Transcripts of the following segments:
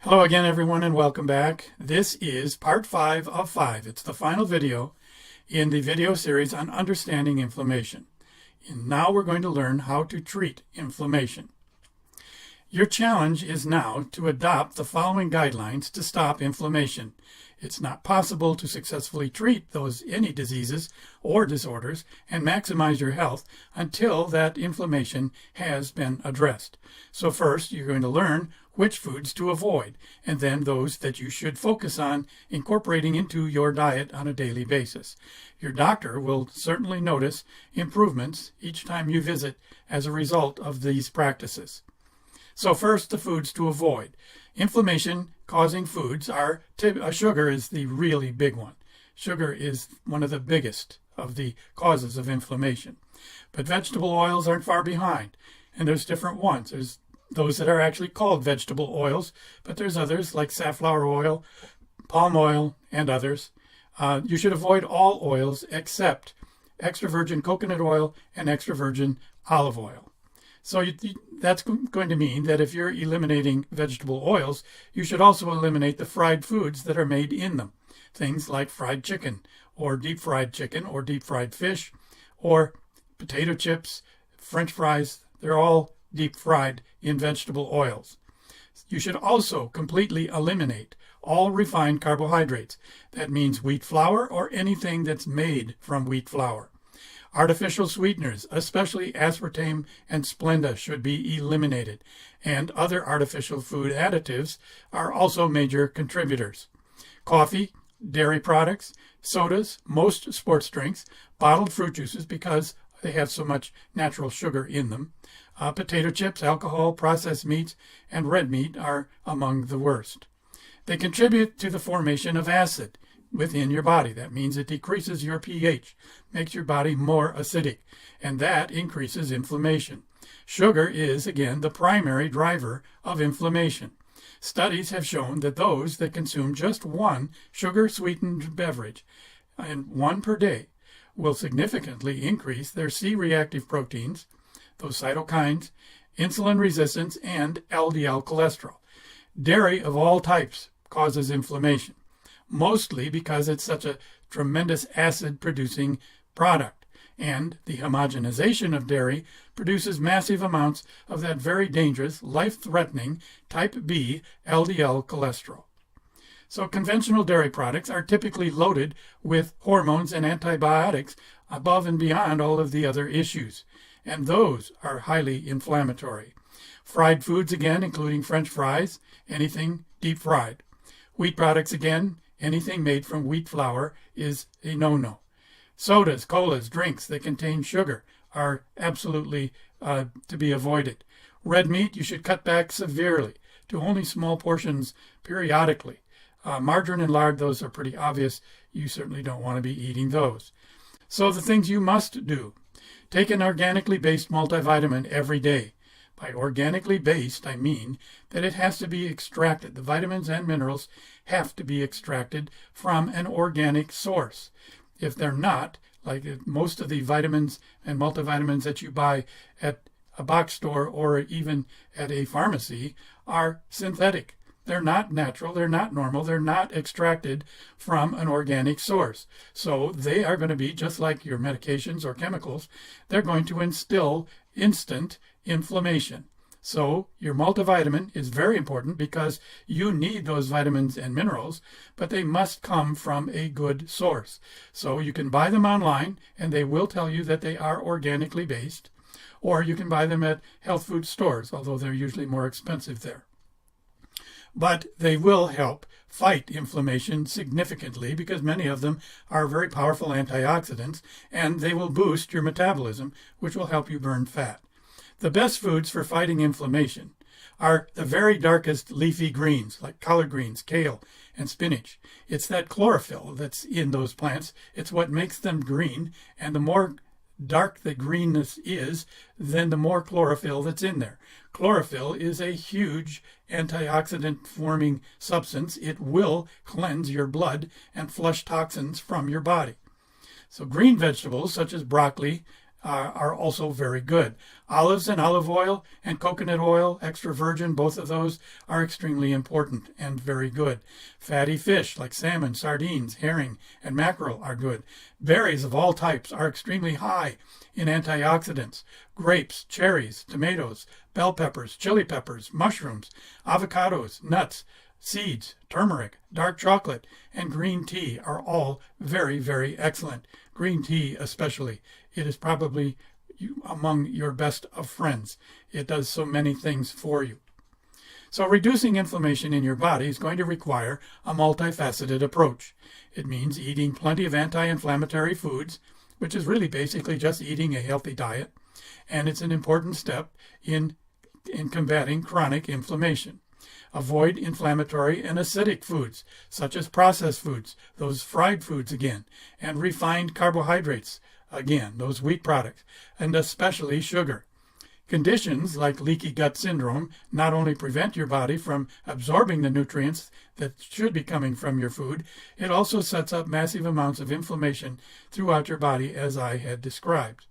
Hello again, everyone, and welcome back. This is part 5 of 5. It's the final video in the video series on understanding inflammation. And now we're going to learn how to treat inflammation. Your challenge is now to adopt the following guidelines to stop inflammation. It's not possible to successfully treat any diseases or disorders and maximize your health until that inflammation has been addressed. So first, you're going to learn which foods to avoid, and then those that you should focus on incorporating into your diet on a daily basis. Your doctor will certainly notice improvements each time you visit as a result of these practices. So first, the foods to avoid. Inflammation-causing foods are, sugar is the really big one. Sugar is one of the biggest of the causes of inflammation. But vegetable oils aren't far behind, and there's different ones. There's those that are actually called vegetable oils, but there's others like safflower oil, palm oil, and others. You should avoid all oils except extra virgin coconut oil and extra virgin olive oil. So that's going to mean that if you're eliminating vegetable oils, you should also eliminate the fried foods that are made in them. Things like fried chicken or deep fried fish or potato chips, French fries. They're all deep fried in vegetable oils. You should also completely eliminate all refined carbohydrates. That means wheat flour or anything that's made from wheat flour. Artificial sweeteners, especially aspartame and Splenda, should be eliminated, and other artificial food additives are also major contributors. Coffee, dairy products, sodas, most sports drinks, bottled fruit juices because they have so much natural sugar in them, potato chips, alcohol, processed meats, and red meat are among the worst. They contribute to the formation of acid within your body. That means it decreases your pH, makes your body more acidic, and that increases inflammation. Sugar is, again, the primary driver of inflammation. Studies have shown that those that consume just one sugar-sweetened beverage, and one per day, will significantly increase their C-reactive proteins, those cytokines, insulin resistance, and LDL cholesterol. Dairy of all types causes inflammation, mostly because it's such a tremendous acid-producing product, and the homogenization of dairy produces massive amounts of that very dangerous, life-threatening type B LDL cholesterol. So conventional dairy products are typically loaded with hormones and antibiotics above and beyond all of the other issues, and those are highly inflammatory. Fried foods, again, including French fries, anything deep fried. Wheat products, again, anything made from wheat flour is a no-no. Sodas, colas, drinks that contain sugar are absolutely to be avoided. Red meat, you should cut back severely to only small portions periodically. Margarine and lard, those are pretty obvious. You certainly don't want to be eating those. So the things you must do. Take an organically based multivitamin every day. By organically based, I mean that it has to be extracted. The vitamins and minerals have to be extracted from an organic source. If they're not, like most of the vitamins and multivitamins that you buy at a box store or even at a pharmacy, are synthetic. They're not natural, they're not normal, they're not extracted from an organic source. So they are going to be, just like your medications or chemicals, they're going to instill instant inflammation. So your multivitamin is very important because you need those vitamins and minerals, but they must come from a good source. So you can buy them online, and they will tell you that they are organically based, or you can buy them at health food stores, although they're usually more expensive there. But they will help fight inflammation significantly because many of them are very powerful antioxidants, and they will boost your metabolism, which will help you burn fat. The best foods for fighting inflammation are the very darkest leafy greens, like collard greens, kale, and spinach. It's that chlorophyll that's in those plants. It's what makes them green, and the more dark the greenness is, then the more chlorophyll that's in there. Chlorophyll is a huge antioxidant forming substance. It will cleanse your blood and flush toxins from your body. So green vegetables such as broccoli, are also very good. Olives and olive oil and coconut oil, extra virgin, both of those are extremely important and very good. Fatty fish like salmon, sardines, herring, and mackerel are good. Berries of all types are extremely high in antioxidants. Grapes, cherries, tomatoes, bell peppers, chili peppers, mushrooms, avocados, nuts, seeds, turmeric, dark chocolate, and green tea are all very, very excellent. Green tea especially. It is probably among your best of friends. It does so many things for you. So reducing inflammation in your body is going to require a multifaceted approach. It means eating plenty of anti-inflammatory foods, which is really basically just eating a healthy diet, and it's an important step in combating chronic inflammation. Avoid inflammatory and acidic foods, such as processed foods, those fried foods again, and refined carbohydrates, again, those wheat products, and especially sugar. Conditions like leaky gut syndrome not only prevent your body from absorbing the nutrients that should be coming from your food, it also sets up massive amounts of inflammation throughout your body, as I had described.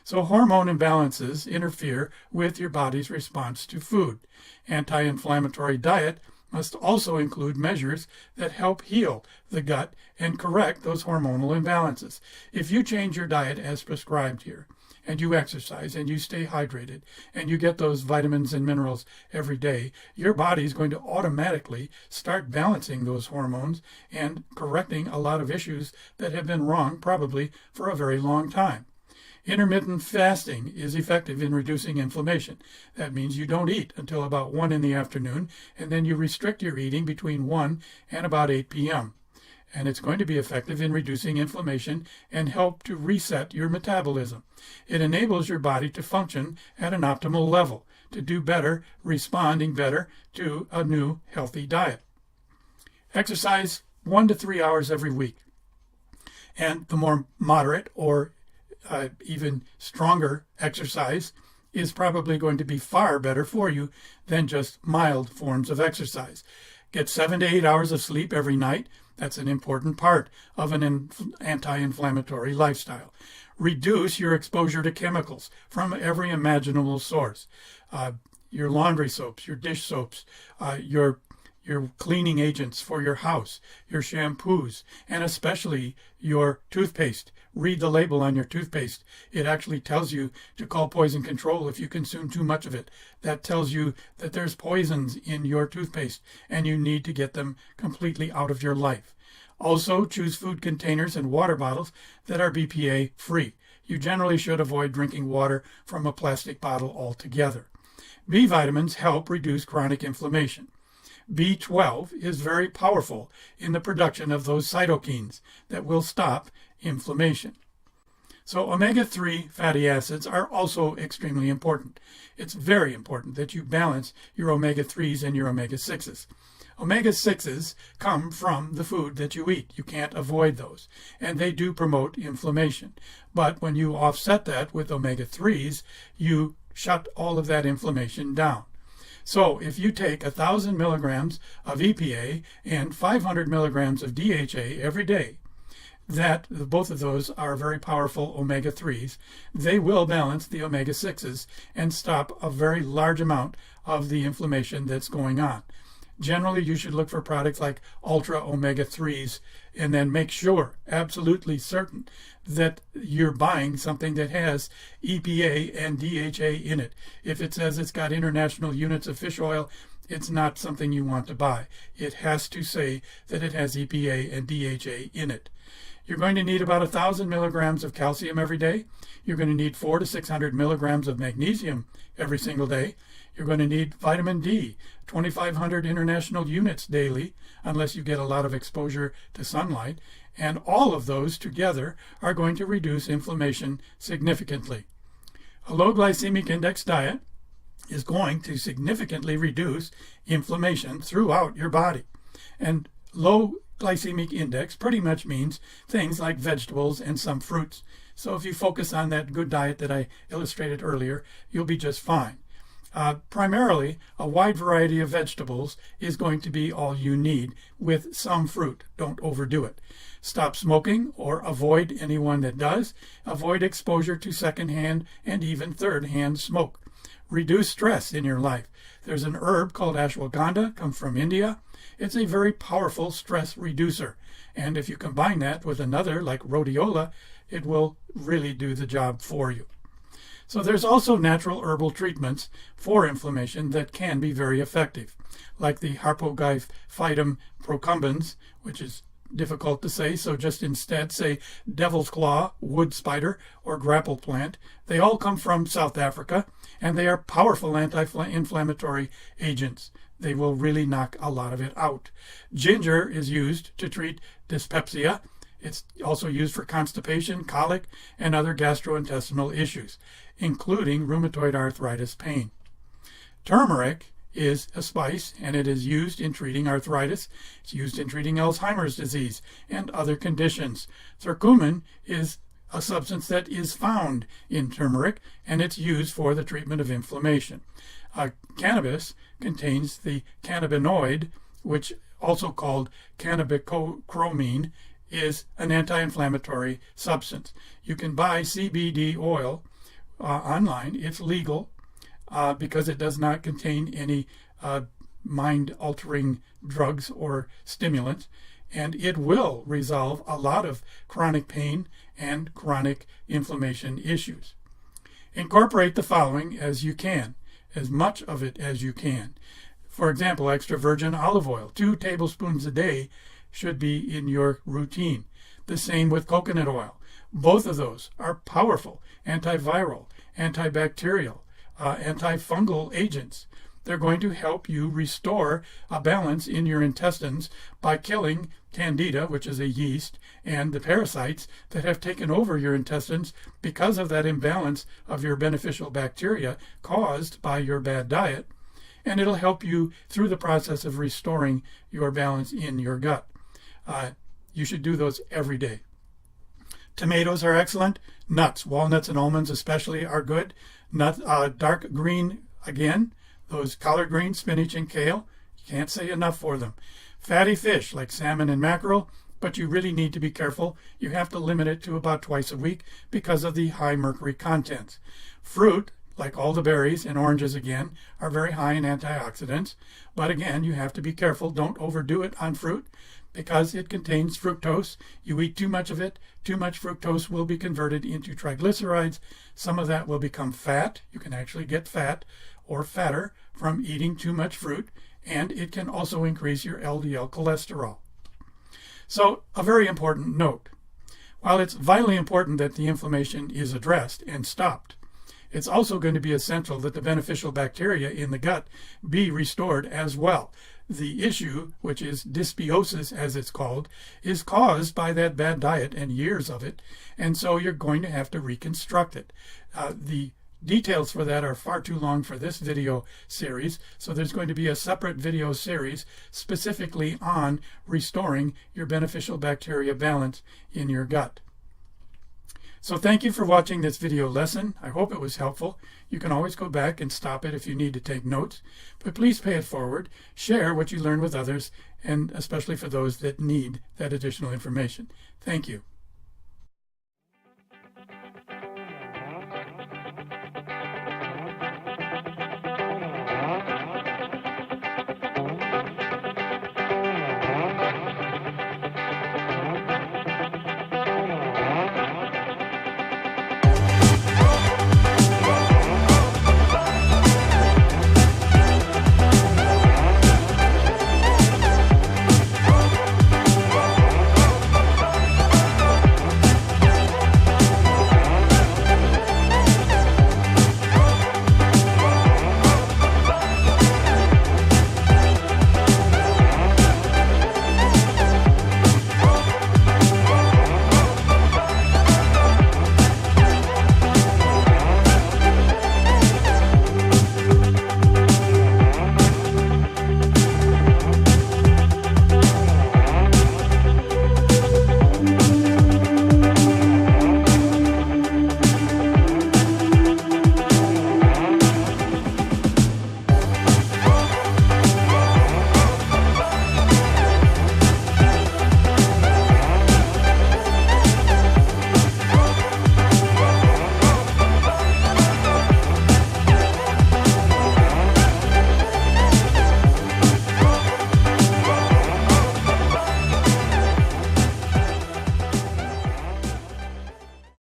So hormone imbalances interfere with your body's response to food. Anti-inflammatory diet must also include measures that help heal the gut and correct those hormonal imbalances. If you change your diet as prescribed here, and you exercise, and you stay hydrated, and you get those vitamins and minerals every day, your body is going to automatically start balancing those hormones and correcting a lot of issues that have been wrong probably for a very long time. Intermittent fasting is effective in reducing inflammation. That means you don't eat until about 1 in the afternoon, and then you restrict your eating between 1 and about 8 p.m. And it's going to be effective in reducing inflammation and help to reset your metabolism. It enables your body to function at an optimal level, to do better, responding better to a new healthy diet. Exercise 1 to 3 hours every week. And the more moderate or even stronger exercise is probably going to be far better for you than just mild forms of exercise. Get 7 to 8 hours of sleep every night. That's an important part of an anti-inflammatory lifestyle. Reduce your exposure to chemicals from every imaginable source. Your laundry soaps, your dish soaps, your cleaning agents for your house, your shampoos, and especially your toothpaste. Read the label on your toothpaste. It actually tells you to call poison control if you consume too much of it. That tells you that there's poisons in your toothpaste and you need to get them completely out of your life. Also, choose food containers and water bottles that are BPA free. You generally should avoid drinking water from a plastic bottle altogether. B vitamins help reduce chronic inflammation. B12 is very powerful in the production of those cytokines that will stop inflammation. So omega-3 fatty acids are also extremely important. It's very important that you balance your omega-3s and your omega-6s. Omega-6s come from the food that you eat. You can't avoid those, and they do promote inflammation. But when you offset that with omega-3s, you shut all of that inflammation down. So if you take 1,000 milligrams of EPA and 500 milligrams of DHA every day, both of those are very powerful omega-3s. They will balance the omega-6s and stop a very large amount of the inflammation that's going on. Generally, you should look for products like ultra omega-3s and then make sure, absolutely certain, that you're buying something that has EPA and DHA in it. If it says it's got international units of fish oil, it's not something you want to buy. It has to say that it has EPA and DHA in it. You're going to need about 1,000 milligrams of calcium every day. You're going to need 400 to 600 milligrams of magnesium every single day. You're going to need vitamin D, 2,500 international units daily, unless you get a lot of exposure to sunlight. And all of those together are going to reduce inflammation significantly. A low glycemic index diet is going to significantly reduce inflammation throughout your body. And low glycemic index pretty much means things like vegetables and some fruits. So if you focus on that good diet that I illustrated earlier, you'll be just fine. Primarily, a wide variety of vegetables is going to be all you need, with some fruit. Don't overdo it. Stop smoking or avoid anyone that does. Avoid exposure to secondhand and even third-hand smoke. Reduce stress in your life. There's an herb called ashwagandha, comes from India. It's a very powerful stress reducer. And if you combine that with another like rhodiola, it will really do the job for you. So there's also natural herbal treatments for inflammation that can be very effective, like the Harpagophytum procumbens, which is difficult to say, so just instead say devil's claw, wood spider, or grapple plant. They all come from South Africa, and they are powerful anti-inflammatory agents. They will really knock a lot of it out. Ginger is used to treat dyspepsia. It's also used for constipation, colic, and other gastrointestinal issues, including rheumatoid arthritis pain. Turmeric is a spice, and it is used in treating arthritis. It's used in treating Alzheimer's disease and other conditions. Curcumin is a substance that is found in turmeric, and it's used for the treatment of inflammation. Cannabis contains the cannabinoid, which also called cannabichromine, is an anti-inflammatory substance. You can buy CBD oil online. It's legal because it does not contain any mind-altering drugs or stimulants, and it will resolve a lot of chronic pain and chronic inflammation issues. Incorporate the following as you can, as much of it as you can. For example, extra virgin olive oil, 2 tablespoons a day, should be in your routine. The same with coconut oil. Both of those are powerful antiviral, antibacterial, antifungal agents. They're going to help you restore a balance in your intestines by killing candida, which is a yeast, and the parasites that have taken over your intestines because of that imbalance of your beneficial bacteria caused by your bad diet. And it'll help you through the process of restoring your balance in your gut. You should do those every day. Tomatoes are excellent. Nuts, walnuts and almonds especially, are good. Dark green, again, those collard greens, spinach and kale, you can't say enough for them. Fatty fish like salmon and mackerel, but you really need to be careful. You have to limit it to about twice a week because of the high mercury contents. Fruit, like all the berries and oranges again, are very high in antioxidants, but again, you have to be careful. Don't overdo it on fruit because it contains fructose. You eat too much of it, too much fructose will be converted into triglycerides. Some of that will become fat. You can actually get fat or fatter from eating too much fruit, and it can also increase your LDL cholesterol. So, a very important note. While it's vitally important that the inflammation is addressed and stopped, it's also going to be essential that the beneficial bacteria in the gut be restored as well. The issue, which is dysbiosis as it's called, is caused by that bad diet and years of it, and so you're going to have to reconstruct it. The details for that are far too long for this video series, so there's going to be a separate video series specifically on restoring your beneficial bacteria balance in your gut. So thank you for watching this video lesson. I hope it was helpful. You can always go back and stop it if you need to take notes, but please pay it forward. Share what you learned with others, and especially for those that need that additional information. Thank you.